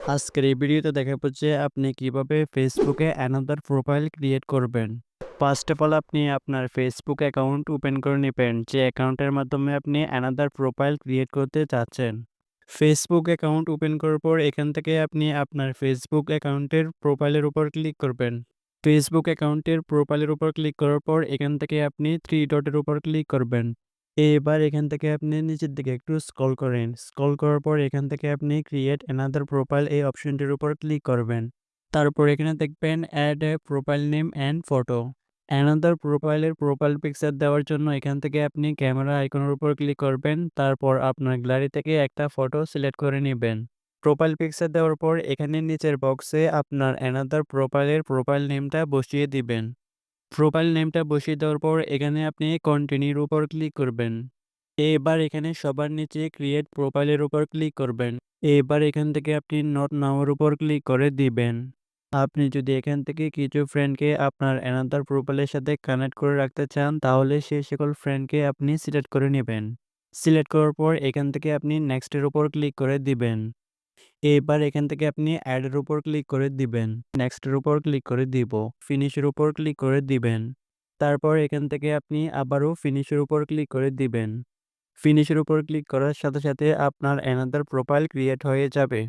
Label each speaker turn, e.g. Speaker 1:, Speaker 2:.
Speaker 1: আজকের এই ভিডিওতে দেখাবো যে আপনি কিভাবে ফেসবুকে অ্যানাদার প্রোফাইল ক্রিয়েট করবেন। ফার্স্ট অফ অল আপনি আপনার ফেসবুক অ্যাকাউন্ট ওপেন করে নেবেন, যে অ্যাকাউন্টের মাধ্যমে আপনি অ্যানাদার প্রোফাইল ক্রিয়েট করতে চাচ্ছেন। ফেসবুক অ্যাকাউন্ট ওপেন করার পর এখান থেকে আপনি আপনার ফেসবুক অ্যাকাউন্টের প্রোফাইলের উপর ক্লিক করবেন। ফেসবুক অ্যাকাউন্টের প্রোফাইলের উপর ক্লিক করার পর এখান থেকে আপনি থ্রি ডটের উপর ক্লিক করবেন। এবার এখান থেকে আপনি নিচের দিকে একটু স্ক্রল করেন। স্ক্রল করার পর এখান থেকে আপনি ক্রিয়েট অ্যানাদার প্রোফাইল এই অপশনটির উপর ক্লিক করবেন। তারপর এখানে দেখবেন add a profile name and photo. Another প্রোফাইলের প্রোফাইল পিকচার দেওয়ার জন্য এখান থেকে আপনি ক্যামেরা আইকনের উপর ক্লিক করবেন। তারপর আপনার গ্যালারি থেকে একটা ফটো সিলেক্ট করে নেবেন। প্রোফাইল পিকচার দেওয়ার পর এখানে নিচের বক্সে আপনার অ্যানাদার প্রোফাইলের প্রোফাইল নেমটা বসিয়ে দিবেন। প্রোফাইল নেমটা বসিয়ে দেওয়ার পর এখানে আপনি কন্টিনিউর উপর ক্লিক করবেন। এবার এখানে সবার নিচে ক্রিয়েট প্রোফাইলের উপর ক্লিক করবেন। এবার এখান থেকে আপনি নট নাওয়ের উপর ক্লিক করে দিবেন। আপনি যদি এখান থেকে কিছু ফ্রেন্ডকে আপনার অ্যানাদার প্রোফাইলের সাথে কানেক্ট করে রাখতে চান, তাহলে সেই সকল ফ্রেন্ডকে আপনি সিলেক্ট করে নেবেন। সিলেক্ট করার পর এখান থেকে আপনি নেক্সটের উপর ক্লিক করে দিবেন। এবার এখান থেকে আপনি অ্যাডের উপর ক্লিক করে দিবেন। নেক্সটের উপর ক্লিক করে দিব। ফিনিশের উপর ক্লিক করে দিবেন। তারপর এখান থেকে আপনি আবারও ফিনিশের উপর ক্লিক করে দিবেন। ফিনিশের উপর ক্লিক করার সাথে সাথে আপনার অ্যানাদার প্রোফাইল ক্রিয়েট হয়ে যাবে।